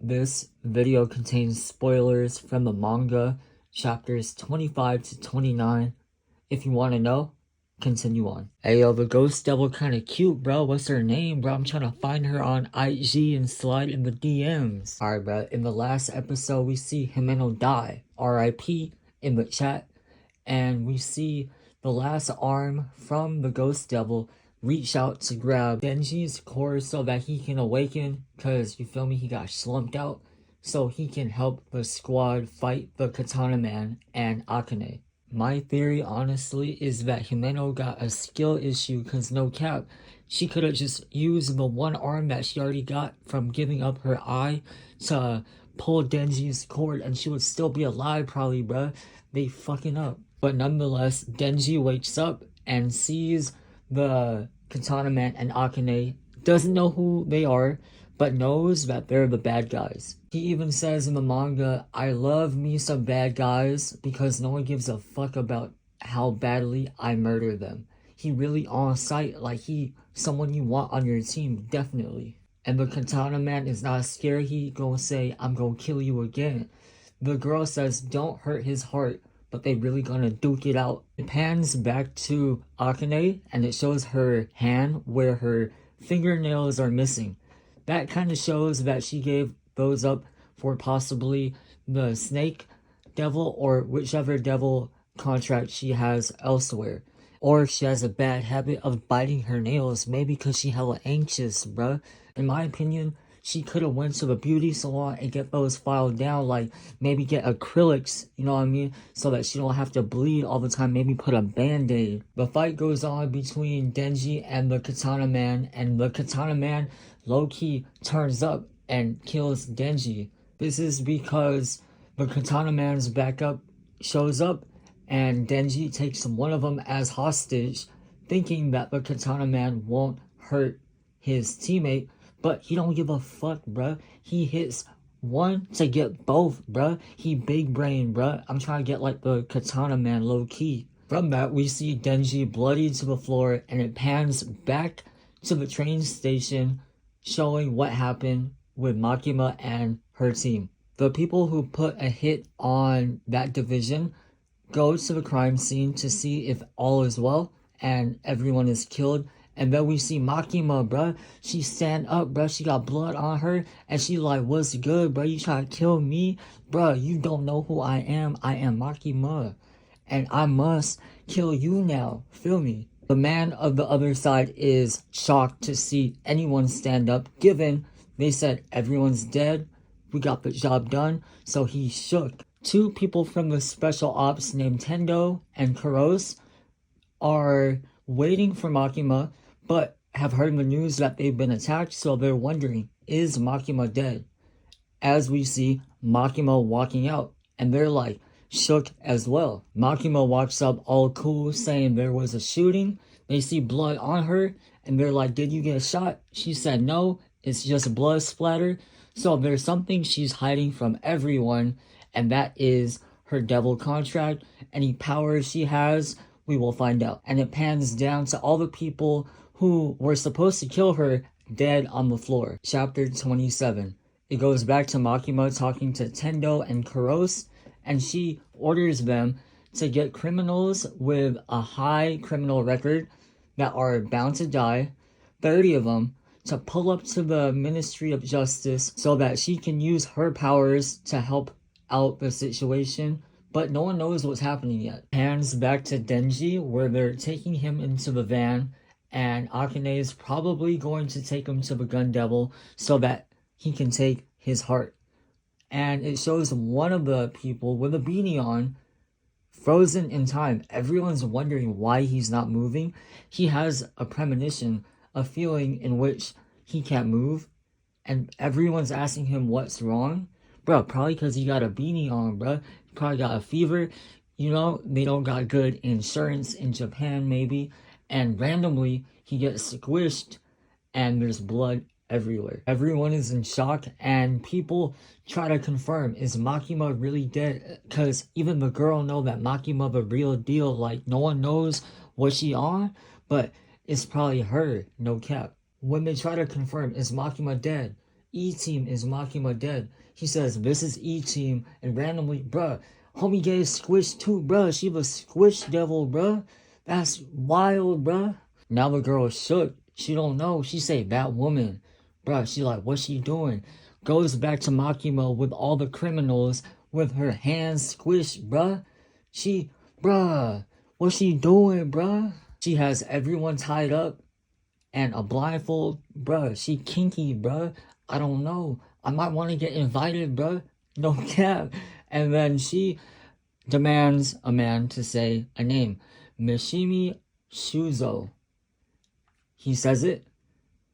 This video contains spoilers from the manga, chapters 25 to 29. If you want to know, continue on. Hey yo, the ghost devil kinda cute, bro. What's her name, bro? I'm trying to find her on IG and slide in the DMs. Alright, bro. In the last episode, we see Himeno die. RIP in the chat. And we see the last arm from the ghost devil reach out to grab Denji's core so that he can awaken, because, you feel me, he got slumped out, so he can help the squad fight the Katana Man and Akane. My theory, honestly, is that Himeno got a skill issue, because no cap, she could have just used the one arm that she already got from giving up her eye to pull Denji's cord, and she would still be alive probably, bruh. They fucking up. But nonetheless, Denji wakes up and sees the Katana Man and Akane, doesn't know who they are, but knows that they're the bad guys. He even says in the manga, I love me some bad guys because no one gives a fuck about how badly I murder them. He really on sight, like he someone you want on your team, definitely. And the Katana Man is not scared. He gonna say, I'm gonna kill you again. The girl says, don't hurt his heart, but they really gonna duke it out. It pans back to Akane, and it shows her hand where her fingernails are missing. That kind of shows that she gave those up for possibly the snake devil or whichever devil contract she has elsewhere. Or she has a bad habit of biting her nails, maybe because she hella anxious, bruh. In my opinion, she could have went to the beauty salon and get those filed down, like maybe get acrylics, you know what I mean, so that she don't have to bleed all the time, maybe put a band-aid. The fight goes on between Denji and the Katana Man, and the Katana Man low-key turns up and kills Denji. This is because the Katana Man's backup shows up and Denji takes one of them as hostage, thinking that the Katana Man won't hurt his teammate. But he don't give a fuck, bruh. He hits one to get both, bruh. He big brain, bruh. I'm trying to get like the Katana Man low key. From that, we see Denji bloody to the floor, and it pans back to the train station, showing what happened with Makima and her team. The people who put a hit on that division go to the crime scene to see if all is well and everyone is killed. And then we see Makima, bruh. She stand up, bruh. She got blood on her. And she like, what's good, bruh? You try to kill me? Bruh, you don't know who I am. I am Makima. And I must kill you now. Feel me? The man of the other side is shocked to see anyone stand up, given they said everyone's dead. We got the job done. So he shook. Two people from the special ops named Tendo and Kuros are waiting for Makima, but have heard the news that they've been attacked, so they're wondering, is Makima dead? As we see Makima walking out, and they're like shook as well. Makima walks up all cool, saying there was a shooting. They see blood on her, and they're like, did you get shot? She said no, it's just blood splatter. So there's something she's hiding from everyone, and that is her devil contract. Any powers she has, we will find out. And it pans down to all the people who were supposed to kill her dead on the floor. Chapter 27. It goes back to Makima talking to Tendo and Kuros, and she orders them to get criminals with a high criminal record that are bound to die, 30 of them, to pull up to the Ministry of Justice so that she can use her powers to help out the situation. But no one knows what's happening yet. Hands back to Denji, where they're taking him into the van, and Akane is probably going to take him to the Gun Devil so that he can take his heart. And it shows one of the people with a beanie on, frozen in time. Everyone's wondering why he's not moving. He has a premonition, a feeling in which he can't move, and everyone's asking him what's wrong. Bro, probably because he got a beanie on, bro. Probably got a fever. You know, they don't got good insurance in Japan, maybe. And randomly, he gets squished, and there's blood everywhere. Everyone is in shock, and people try to confirm, is Makima really dead? Because even the girl know that Makima the real deal. Like, no one knows what she on, but it's probably her, no cap. When they try to confirm, is Makima dead? E-Team, is Makima dead? He says, this is E-Team, and randomly, bruh, homie gave squished too, bruh. She was squish devil, bruh. That's wild, bruh. Now the girl is shook. She don't know. She say, that woman. Bruh, she like, what's she doing? Goes back to Makima with all the criminals with her hands squished, bruh. Bruh, what's she doing, bruh? She has everyone tied up and a blindfold, bruh. She kinky, bruh. I don't know. I might want to get invited, bruh. No cap. And then she demands a man to say a name. Mishimi Shuzo. He says it.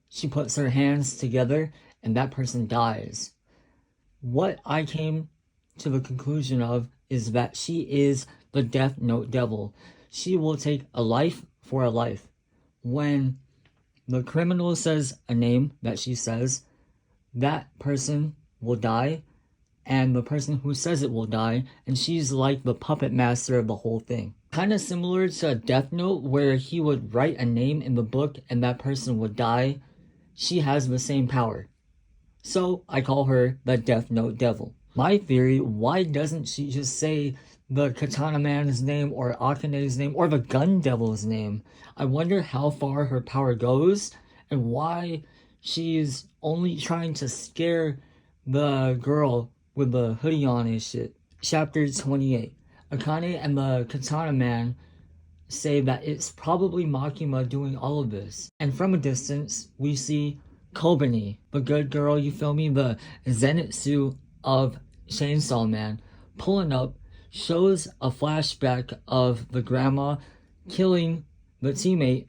She puts her hands together and that person dies. What I came to the conclusion of is that she is the Death Note Devil. She will take a life for a life. When the criminal says a name that she says, that person will die, and the person who says it will die, and she's like the puppet master of the whole thing. Kind of similar to Death Note, where he would write a name in the book and that person would die. She has the same power. So I call her the Death Note Devil. My theory, why doesn't she just say the Katana Man's name or Akane's name or the Gun Devil's name? I wonder how far her power goes and why she's only trying to scare the girl with the hoodie on and shit. Chapter 28. Akane and the Katana Man say that it's probably Makima doing all of this. And from a distance, we see Kobeni, the good girl, you feel me? The Zenitsu of Chainsaw Man, pulling up, shows a flashback of the grandma killing the teammate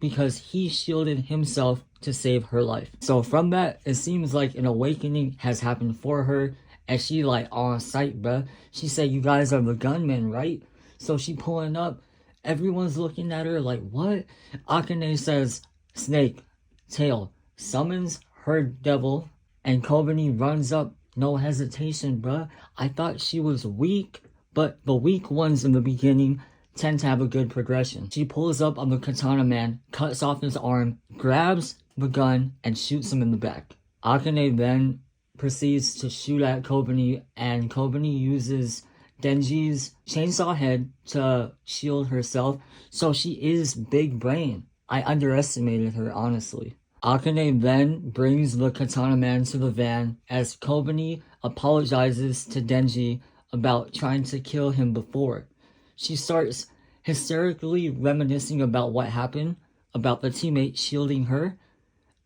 because he shielded himself to save her life. So from that, it seems like an awakening has happened for her, and she like on sight, bruh. She said, you guys are the gunmen, right? So she pulling up, everyone's looking at her like, what? Akane says, snake, tail, summons her devil, and Kobeni runs up, no hesitation, bruh. I thought she was weak, but the weak ones in the beginning tend to have a good progression. She pulls up on the Katana Man, cuts off his arm, grabs the gun, and shoots him in the back. Akane then proceeds to shoot at Kobeni, and Kobeni uses Denji's chainsaw head to shield herself, so she is big brain. I underestimated her, honestly. Akane then brings the Katana Man to the van as Kobeni apologizes to Denji about trying to kill him before. She starts hysterically reminiscing about what happened, about the teammate shielding her,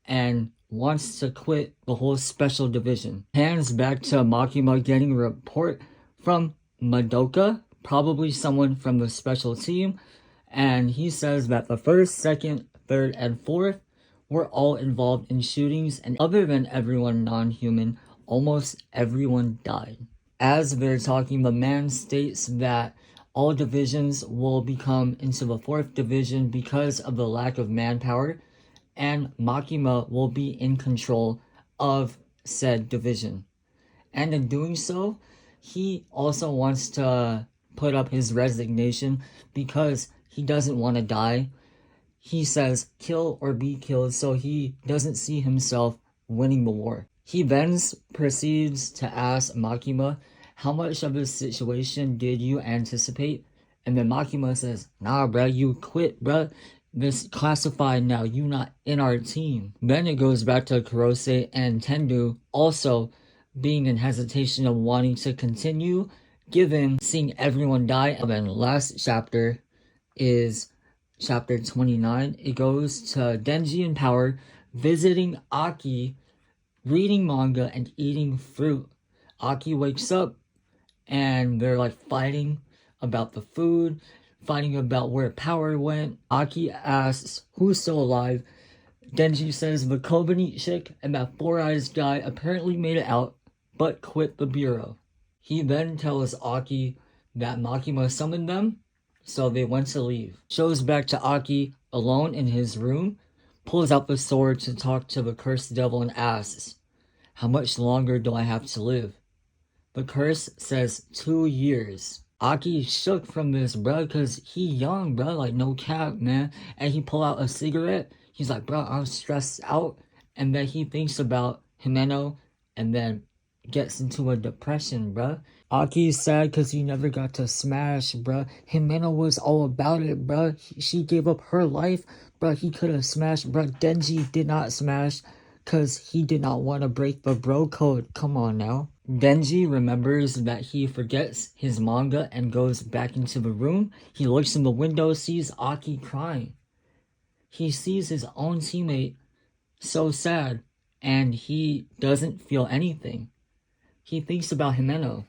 and wants to quit the whole special division. Hands back to Makima getting a report from Madoka, probably someone from the special team, and he says that the 1st, 2nd, 3rd, and 4th were all involved in shootings, and other than everyone non-human, almost everyone died. As they're talking, the man states that all divisions will become into the 4th division because of the lack of manpower, and Makima will be in control of said division. And in doing so, he also wants to put up his resignation because he doesn't want to die. He says, kill or be killed, so he doesn't see himself winning the war. He then proceeds to ask Makima, how much of this situation did you anticipate? And then Makima says, nah, bruh, you quit, bruh. This classified now, you not in our team. Then it goes back to Kurose and Tendu also being in hesitation of wanting to continue, given seeing everyone die. And then last chapter is chapter 29. It goes to Denji in power, visiting Aki, reading manga, and eating fruit. Aki wakes up, and they're like fighting about the food, fighting about where power went. Aki asks who's still alive. Denji says the Kobeni chick and that Four Eyes guy apparently made it out, but quit the bureau. He then tells Aki that Makima summoned them, so they went to leave. Shows back to Aki alone in his room, pulls out the sword to talk to the cursed devil and asks, how much longer do I have to live? The curse says 2 years. Aki shook from this, bruh, cause he young, bruh, like no cap, man. And he pull out a cigarette. He's like, bruh, I'm stressed out. And then he thinks about Himeno and then gets into a depression, bruh. Aki's sad because he never got to smash, bruh. Himeno was all about it, bruh. She gave up her life, bruh. He could have smashed, bruh. Denji did not smash because he did not want to break the bro code. Come on now. Denji remembers that he forgets his manga and goes back into the room. He looks in the window, sees Aki crying. He sees his own teammate so sad, and he doesn't feel anything. He thinks about Himeno,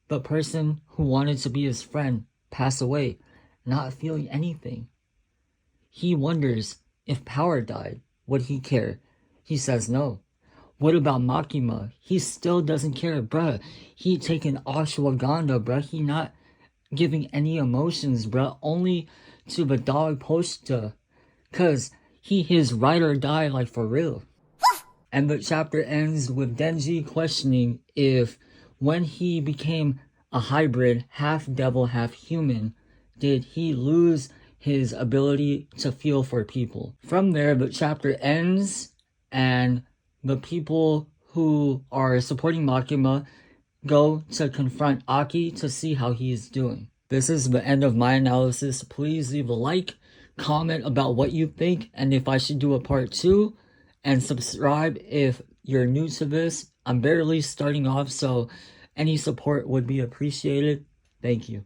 the person who wanted to be his friend, pass away, not feeling anything. He wonders if Power died, would he care? He says no. What about Makima? He still doesn't care, bruh. He taking ashwagandha, bruh. He not giving any emotions, bruh. Only to the dog poster. Cause his ride or die, like, for real. And the chapter ends with Denji questioning if when he became a hybrid, half devil, half human, did he lose his ability to feel for people. From there, the chapter ends, and the people who are supporting Makima go to confront Aki to see how he is doing. This is the end of my analysis. Please leave a like, comment about what you think, and if I should do a part 2, and subscribe if you're new to this. I'm barely starting off, so any support would be appreciated. Thank you.